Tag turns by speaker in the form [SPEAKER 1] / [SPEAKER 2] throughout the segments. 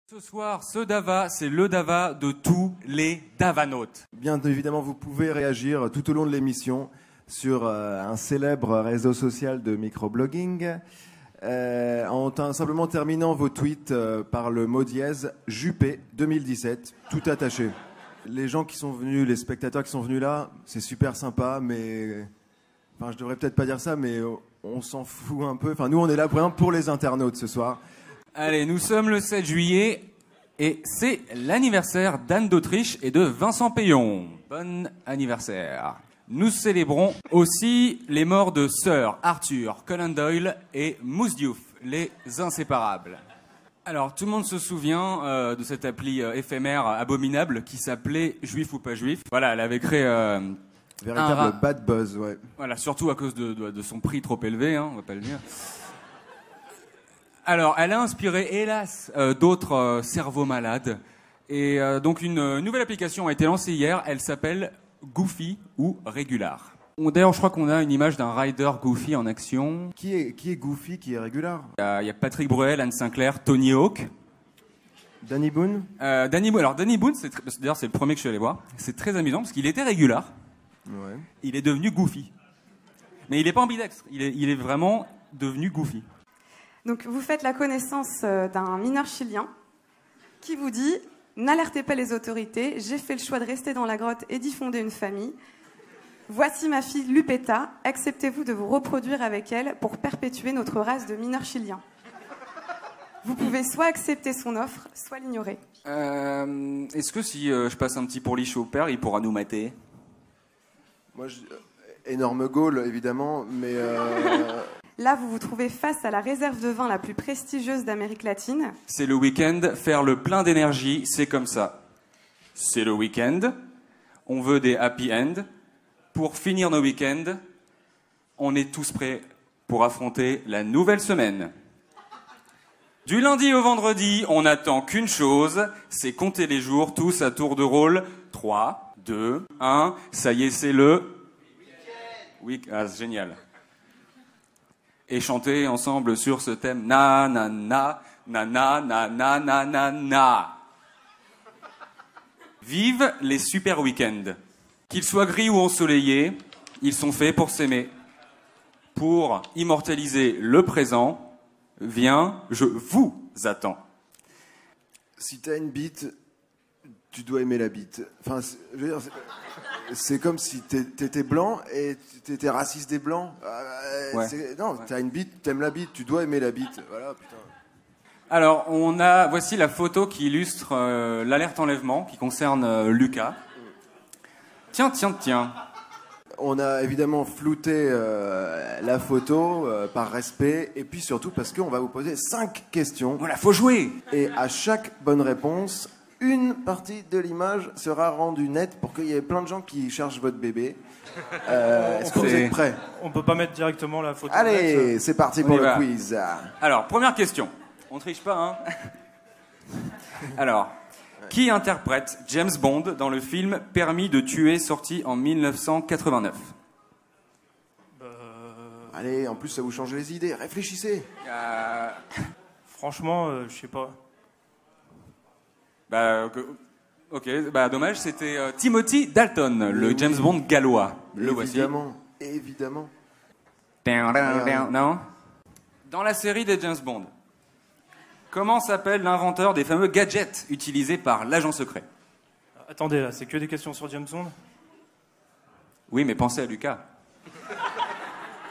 [SPEAKER 1] Ce soir, ce Dava, c'est le Dava de tous les Davanautes.
[SPEAKER 2] Bien évidemment, vous pouvez réagir tout au long de l'émission sur un célèbre réseau social de microblogging en simplement terminant vos tweets par le mot dièse Juppé 2017, tout attaché. Les gens qui sont venus, les spectateurs qui sont venus là, c'est super sympa, mais... Enfin, je devrais peut-être pas dire ça, mais on s'en fout un peu. Enfin, nous, on est là pour les internautes ce soir.
[SPEAKER 1] Allez, nous sommes le 7 juillet et c'est l'anniversaire d'Anne d'Autriche et de Vincent Payon. Bon anniversaire. Nous célébrons aussi les morts de Sir Arthur Conan Doyle et Mousse Diouf, les inséparables. Alors, tout le monde se souvient de cette appli éphémère abominable qui s'appelait Juif ou pas Juif. Voilà, elle avait créé...
[SPEAKER 2] Véritable bad buzz, ouais.
[SPEAKER 1] Voilà, surtout à cause de son prix trop élevé, hein, on va pas le dire. Alors, elle a inspiré, hélas, d'autres cerveaux malades. Et donc, une nouvelle application a été lancée hier. Elle s'appelle Goofy ou Régular. D'ailleurs, je crois qu'on a une image d'un rider Goofy en action.
[SPEAKER 2] Qui est Goofy, qui est Régular?
[SPEAKER 1] Il y a Patrick Bruel, Anne Sinclair, Tony Hawk.
[SPEAKER 2] Danny Boone?
[SPEAKER 1] Danny Boone, d'ailleurs, c'est le premier que je suis allé voir. C'est très amusant parce qu'il était Régular.
[SPEAKER 2] Ouais.
[SPEAKER 1] Il est devenu Goofy. Mais il n'est pas ambidextre. Il est vraiment devenu Goofy.
[SPEAKER 3] Donc vous faites la connaissance d'un mineur chilien qui vous dit « N'alertez pas les autorités, j'ai fait le choix de rester dans la grotte et d'y fonder une famille. Voici ma fille Lupetta, acceptez-vous de vous reproduire avec elle pour perpétuer notre race de mineurs chiliens. Vous pouvez soit accepter son offre, soit l'ignorer. »
[SPEAKER 1] Est-ce que si je passe un petit pourliche au père, il pourra nous mater?
[SPEAKER 2] Moi, énorme goal, évidemment, mais...
[SPEAKER 3] Là, vous vous trouvez face à la réserve de vin la plus prestigieuse d'Amérique latine.
[SPEAKER 1] C'est le week-end, faire le plein d'énergie, c'est comme ça. C'est le week-end, on veut des happy end. Pour finir nos week-ends, on est tous prêts pour affronter la nouvelle semaine. Du lundi au vendredi, on n'attend qu'une chose, c'est compter les jours, tous à tour de rôle. 3, 2, 1, ça y est, c'est le... Ah, c'est génial. Et chanter ensemble sur ce thème. Na na na na na na na na na na. Vive les super week-ends. Qu'ils soient gris ou ensoleillés, ils sont faits pour s'aimer. Pour immortaliser le présent, viens, je vous attends.
[SPEAKER 2] Si t'as une bite, tu dois aimer la bite. Enfin, je veux dire, c'est comme si t'étais blanc et t'étais raciste des blancs.
[SPEAKER 1] Ouais.
[SPEAKER 2] Non, t'as une bite, t'aimes la bite, tu dois aimer la bite. Voilà, putain.
[SPEAKER 1] Alors, voici la photo qui illustre l'alerte enlèvement, qui concerne Lucas. Tiens.
[SPEAKER 2] On a évidemment flouté la photo par respect et puis surtout parce qu'on va vous poser 5 questions.
[SPEAKER 1] Voilà, faut jouer.
[SPEAKER 2] Et à chaque bonne réponse, une partie de l'image sera rendue nette pour qu'il y ait plein de gens qui cherchent votre bébé. Est-ce que vous êtes prêts?
[SPEAKER 4] On peut pas mettre directement la photo.
[SPEAKER 2] Allez, c'est parti pour le quiz.
[SPEAKER 1] Alors, première question. On triche pas, hein? Alors, qui interprète James Bond dans le film Permis de tuer, sorti en 1989?
[SPEAKER 2] Allez, en plus ça vous change les idées. Réfléchissez.
[SPEAKER 4] Franchement, je sais pas.
[SPEAKER 1] Ok, dommage, c'était Timothy Dalton, le James Bond gallois. Le voici.
[SPEAKER 2] Évidemment.
[SPEAKER 1] Non. Dans la série des James Bond, comment s'appelle l'inventeur des fameux gadgets utilisés par l'agent secret?
[SPEAKER 4] Attendez, là, c'est que des questions sur James Bond?
[SPEAKER 1] Oui, mais pensez à Lucas.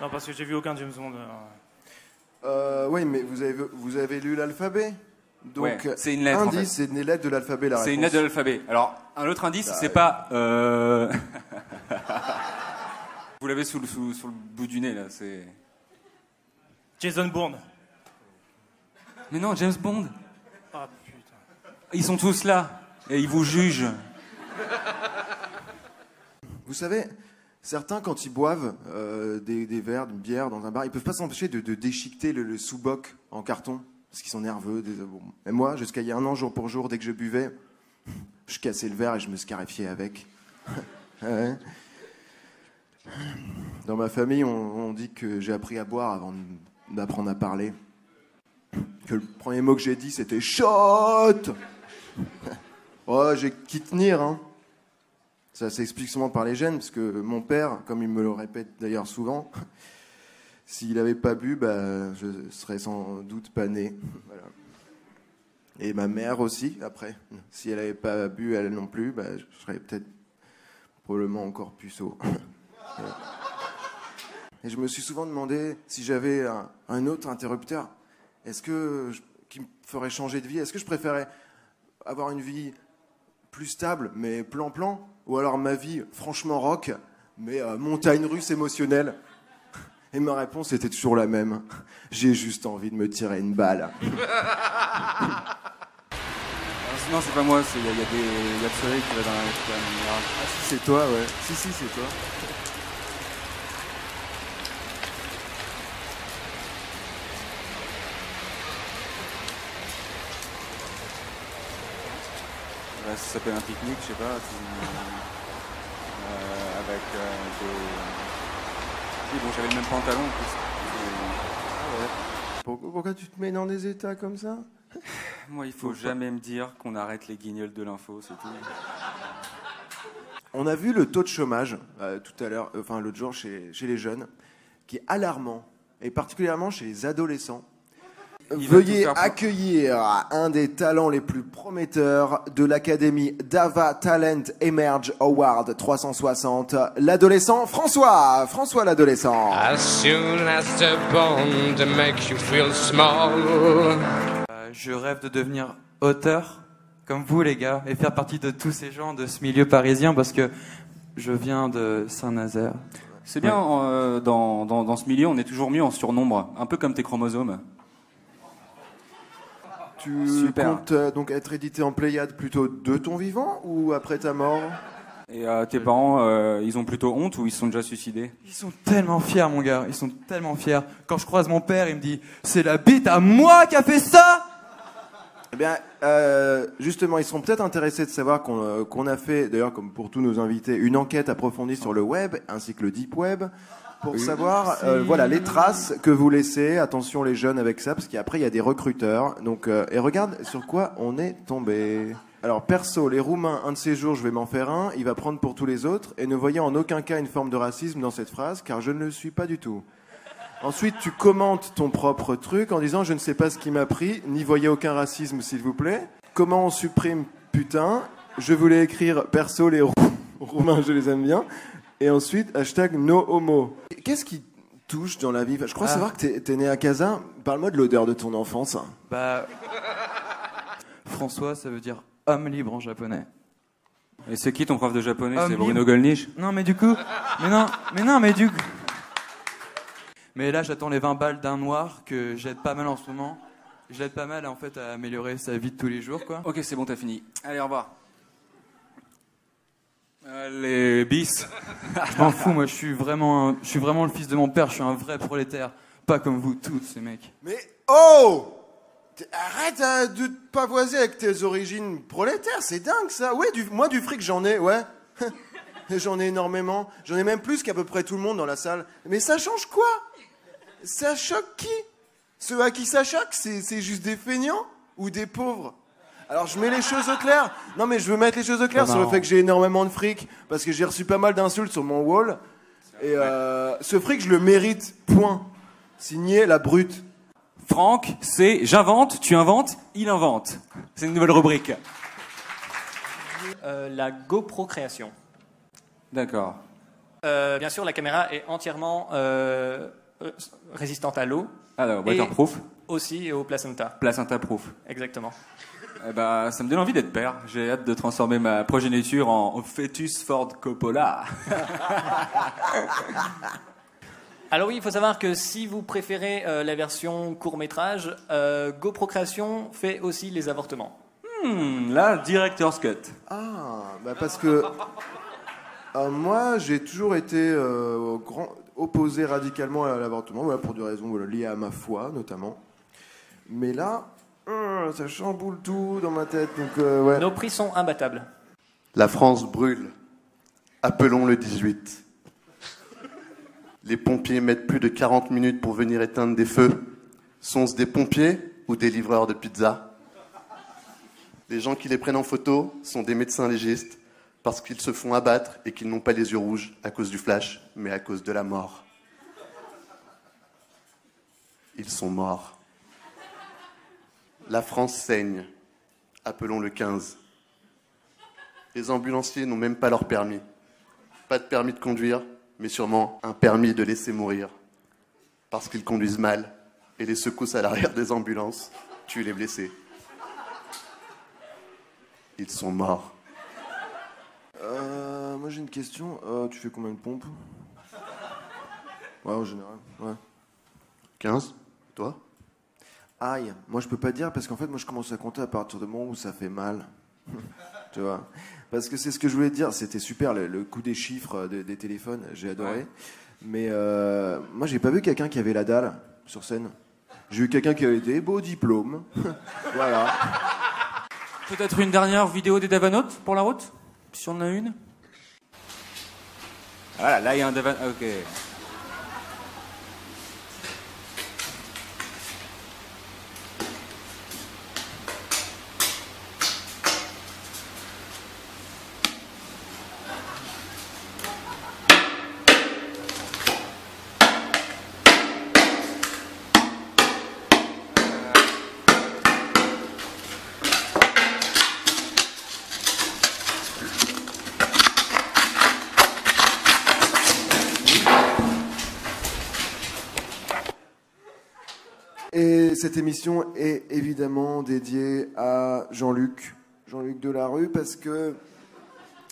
[SPEAKER 4] Non, parce que j'ai vu aucun James Bond.
[SPEAKER 2] Oui, mais vous avez lu l'alphabet? Donc,
[SPEAKER 1] ouais, c'est une lettre.
[SPEAKER 2] Indice,
[SPEAKER 1] en fait.
[SPEAKER 2] c'est une lettre de l'alphabet, la réponse.
[SPEAKER 1] C'est une lettre de l'alphabet. Alors, un autre indice, c'est pas... Vous l'avez sur le bout du nez, là, c'est...
[SPEAKER 4] Jason Bourne.
[SPEAKER 1] Mais non, James Bond.
[SPEAKER 4] Ah, putain.
[SPEAKER 1] Ils sont tous là, et ils vous jugent.
[SPEAKER 2] Vous savez, certains, quand ils boivent des verres, d'une bière dans un bar, ils peuvent pas s'empêcher de déchiqueter le sous-boc en carton. Parce qu'ils sont nerveux. Bon. Et moi, jusqu'à il y a 1 an, jour pour jour, dès que je buvais, je cassais le verre et je me scarifiais avec. Ouais. Dans ma famille, on dit que j'ai appris à boire avant d'apprendre à parler. que le premier mot que j'ai dit, c'était shot. Oh, j'ai qu'y tenir, hein. Ça s'explique souvent par les gènes, parce que mon père, comme il me le répète d'ailleurs souvent, s'il n'avait pas bu, bah, je serais sans doute pas né. Voilà. Et ma mère aussi, après. Si elle n'avait pas bu, elle non plus, bah, je serais peut-être probablement encore puceau. Et je me suis souvent demandé si j'avais un autre interrupteur, qui me ferait changer de vie. Est-ce que je préférais avoir une vie plus stable, mais plan-plan, ou alors ma vie franchement rock, mais montagne russe émotionnelle? Et ma réponse était toujours la même. J'ai juste envie de me tirer une balle.
[SPEAKER 1] Non, c'est pas moi, il y a le soleil qui va dans la caméra.
[SPEAKER 2] Ah si, c'est toi, ouais. Si, c'est toi.
[SPEAKER 1] Là, ça s'appelle un pique-nique, je sais pas. Avec des... Oui, bon, j'avais le même pantalon en plus.
[SPEAKER 2] Ah ouais. Pourquoi tu te mets dans des états comme ça?
[SPEAKER 1] Moi, il faut jamais me dire qu'on arrête les guignols de l'info, c'est tout.
[SPEAKER 2] On a vu le taux de chômage tout à l'heure, enfin l'autre jour chez les jeunes, qui est alarmant, et particulièrement chez les adolescents. Veuillez accueillir un des talents les plus prometteurs de l'Académie Dava Talent Emerge Award 360, l'adolescent François. François l'adolescent.
[SPEAKER 5] As soon as the bond makes you feel small.
[SPEAKER 6] Je rêve de devenir auteur, comme vous les gars, et faire partie de tous ces gens de ce milieu parisien, parce que je viens de Saint-Nazaire.
[SPEAKER 1] C'est bien, ouais. Dans ce milieu, on est toujours mieux en surnombre, un peu comme tes chromosomes.
[SPEAKER 2] Tu comptes donc être édité en Pléiade plutôt de ton vivant ou après ta mort?
[SPEAKER 1] Et tes parents, ils ont plutôt honte ou ils se sont déjà suicidés?
[SPEAKER 6] Ils sont tellement fiers, mon gars, ils sont tellement fiers. Quand je croise mon père, il me dit « C'est la bite à moi qui a fait ça !»
[SPEAKER 2] Eh bien, justement, ils seront peut-être intéressés de savoir qu'on a fait, d'ailleurs comme pour tous nos invités, une enquête approfondie sur le web, ainsi que le deep web, pour savoir voilà, les traces que vous laissez. Attention les jeunes avec ça, parce qu'après il y a des recruteurs. Donc, et regarde sur quoi on est tombé. Alors perso, les Roumains, un de ces jours je vais m'en faire un, il va prendre pour tous les autres, et ne voyez en aucun cas une forme de racisme dans cette phrase, car je ne le suis pas du tout. Ensuite, tu commentes ton propre truc en disant « Je ne sais pas ce qui m'a pris, n'y voyez aucun racisme, s'il vous plaît. » Comment on supprime « putain » Je voulais écrire « Perso, les Roumains, je les aime bien. » Et ensuite, hashtag « no homo ». Qu'est-ce qui touche dans la vie? Je crois savoir que t'es né à Kazan. Parle-moi de l'odeur de ton enfance.
[SPEAKER 6] Bah... François, ça veut dire homme libre en japonais.
[SPEAKER 1] Et c'est qui ton prof de japonais? C'est
[SPEAKER 6] libre.
[SPEAKER 1] Bruno Gollnisch?
[SPEAKER 6] Non, mais du coup... Mais là, j'attends les 20 balles d'un noir que j'aide pas mal en ce moment. Je l'aide pas mal en fait à améliorer sa vie de tous les jours, quoi.
[SPEAKER 1] Ok, c'est bon, t'as fini. Allez, au revoir. Allez, bis.
[SPEAKER 6] Je m'en fous, moi, je suis vraiment le fils de mon père. Je suis un vrai prolétaire, pas comme vous tous, ces mecs.
[SPEAKER 2] Mais oh, arrête de te pavoiser avec tes origines prolétaires, c'est dingue ça. Ouais, moi du fric j'en ai, ouais. J'en ai énormément. J'en ai même plus qu'à peu près tout le monde dans la salle. Mais ça change quoi? Ça choque qui? Ceux à qui ça choque, c'est juste des feignants ou des pauvres? Alors je mets les choses au clair. Non mais je veux mettre les choses au clair sur le fait que j'ai énormément de fric, parce que j'ai reçu pas mal d'insultes sur mon wall. Et ce fric, je le mérite, point. Signé la brute.
[SPEAKER 1] Franck, c'est j'invente, tu inventes, il invente. C'est une nouvelle rubrique.
[SPEAKER 7] La GoPro-création.
[SPEAKER 1] D'accord.
[SPEAKER 7] Bien sûr, la caméra est entièrement résistante à l'eau.
[SPEAKER 1] Alors, waterproof.
[SPEAKER 7] Aussi au placenta.
[SPEAKER 1] Placenta-proof.
[SPEAKER 7] Exactement.
[SPEAKER 1] Eh ben, ça me donne envie d'être père. J'ai hâte de transformer ma progéniture en fœtus Ford Coppola.
[SPEAKER 7] Alors oui, il faut savoir que si vous préférez la version court-métrage, GoPro-création fait aussi les avortements.
[SPEAKER 1] Là, director's cut.
[SPEAKER 2] Ah, bah parce que moi, j'ai toujours été opposé radicalement à l'avortement, voilà, pour des raisons liées à ma foi, notamment. Mais là, ça chamboule tout dans ma tête. Donc, ouais.
[SPEAKER 7] Nos prix sont imbattables.
[SPEAKER 8] La France brûle. Appelons le 18. Les pompiers mettent plus de 40 minutes pour venir éteindre des feux. Sont-ce des pompiers ou des livreurs de pizza. Les gens qui les prennent en photo sont des médecins légistes parce qu'ils se font abattre et qu'ils n'ont pas les yeux rouges à cause du flash, mais à cause de la mort. Ils sont morts. La France saigne. Appelons le 15. Les ambulanciers n'ont même pas leur permis. Pas de permis de conduire, mais sûrement un permis de laisser mourir. Parce qu'ils conduisent mal et les secousses à l'arrière des ambulances tuent les blessés. Ils sont morts.
[SPEAKER 2] Moi j'ai une question. Tu fais combien de pompes? Ouais, en général. Ouais.
[SPEAKER 8] 15. Toi?
[SPEAKER 2] Aïe, moi je peux pas dire parce qu'en fait moi je commence à compter à partir du moment où ça fait mal. Tu vois? Parce que c'est ce que je voulais te dire, c'était super le coup des chiffres des téléphones, j'ai adoré. Ouais. Mais moi j'ai pas vu quelqu'un qui avait la dalle sur scène. J'ai eu quelqu'un qui avait des beaux diplômes. Voilà.
[SPEAKER 1] Peut-être une dernière vidéo des Davanotes pour la route? Si on en a une? Voilà, là il y a un Davan... Ok.
[SPEAKER 2] Et cette émission est évidemment dédiée à Jean-Luc Delarue, parce que,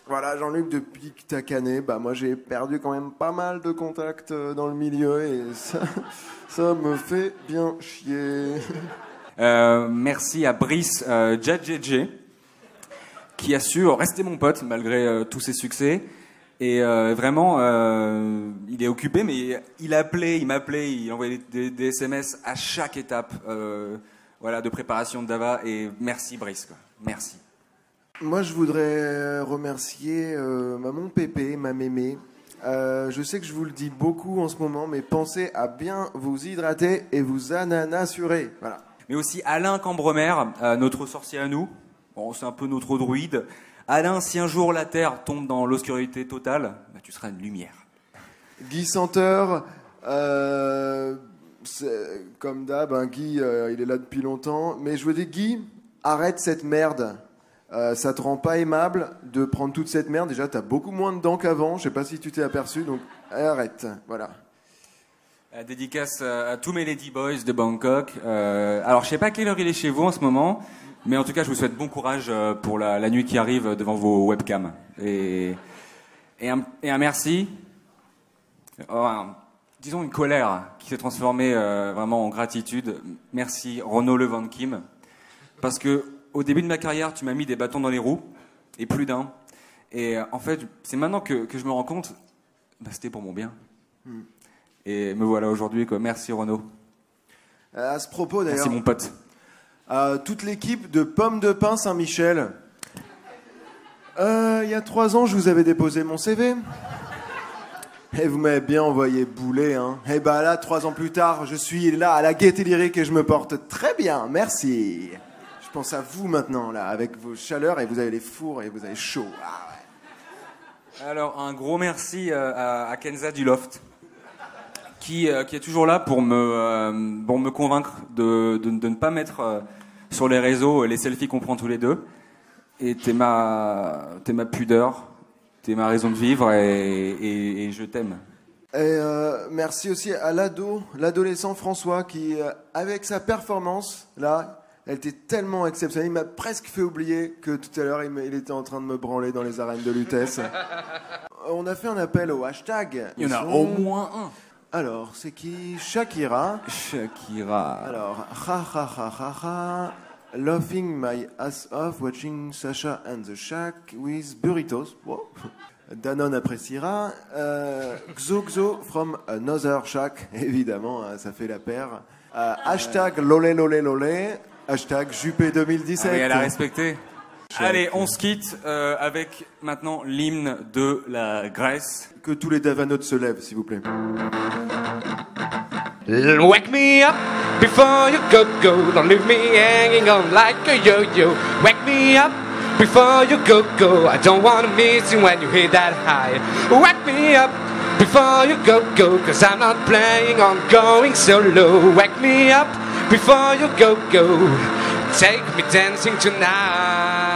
[SPEAKER 2] voilà, Jean-Luc, depuis que t'as canné, bah moi j'ai perdu quand même pas mal de contacts dans le milieu et ça me fait bien chier.
[SPEAKER 1] Merci à Brice Djadjedje, qui a su rester mon pote malgré tous ses succès. Et vraiment, il est occupé, mais il m'appelait, il envoyait des SMS à chaque étape voilà, de préparation de Dava. Et merci Brice, quoi. Merci.
[SPEAKER 2] Moi, je voudrais remercier mon pépé, ma mémé. Je sais que je vous le dis beaucoup en ce moment, mais pensez à bien vous hydrater et vous ananassurer. Voilà.
[SPEAKER 1] Mais aussi Alain Cambremer, notre sorcier à nous. Bon, c'est un peu notre druide. Alain, si un jour la Terre tombe dans l'obscurité totale, bah, tu seras une lumière.
[SPEAKER 2] Guy Senteur, comme d'hab, hein, Guy, il est là depuis longtemps. Mais je veux dire, Guy, arrête cette merde. Ça te rend pas aimable de prendre toute cette merde. Déjà, t'as beaucoup moins de dents qu'avant. Je sais pas si tu t'es aperçu, donc arrête. Voilà.
[SPEAKER 1] Dédicace à tous mes ladyboys de Bangkok. Alors, je sais pas à quelle heure il est chez vous en ce moment. Mais en tout cas, je vous souhaite bon courage pour la nuit qui arrive devant vos webcams. Et un merci, disons une colère qui s'est transformée vraiment en gratitude. Merci Renaud Levan Kim. Parce que au début de ma carrière, tu m'as mis des bâtons dans les roues, et plus d'un. Et en fait, c'est maintenant que je me rends compte, bah, c'était pour mon bien. Et me voilà aujourd'hui, quoi. Merci Renaud.
[SPEAKER 2] À ce propos d'ailleurs.
[SPEAKER 1] Merci mon pote.
[SPEAKER 2] Toute l'équipe de Pommes de Pain Saint-Michel. Il y a 3 ans, je vous avais déposé mon CV. Et vous m'avez bien envoyé bouler, hein. Et bah là, 3 ans plus tard, je suis là à la Gaîté Lyrique et je me porte très bien. Merci. Je pense à vous maintenant, là, avec vos chaleurs, et vous avez les fours et vous avez chaud. Ah ouais.
[SPEAKER 1] Alors, un gros merci à Kenza du Loft, qui est toujours là pour me convaincre de ne pas mettre sur les réseaux les selfies qu'on prend tous les deux. Et t'es ma pudeur, t'es ma raison de vivre et je t'aime.
[SPEAKER 2] Et merci aussi à l'adolescent François qui, avec sa performance, là, elle était tellement exceptionnelle. Il m'a presque fait oublier que tout à l'heure, il était en train de me branler dans les arènes de Lutèce. On a fait un appel au hashtag.
[SPEAKER 1] Il y en a au moins un.
[SPEAKER 2] Alors, c'est qui? Shakira. Alors, laughing my ass off watching Sasha and the Shack with burritos. Wow. Danone appréciera. Xo from another shack. Évidemment, ça fait la paire. Hashtag lolé lolé lolé. Hashtag Juppé 2017.
[SPEAKER 1] Ah oui, elle a respecté. Allez, on se quitte avec maintenant l'hymne de la Grèce.
[SPEAKER 2] Que tous les Davanotes se lèvent, s'il vous plaît.
[SPEAKER 5] Wake me up before you go. Don't leave me hanging on like a yo-yo. Wake me up before you go. I don't wanna miss you when you hit that high. Wake me up before you go. Cause I'm not planning on going solo. Wake me up before you go. Take me dancing tonight.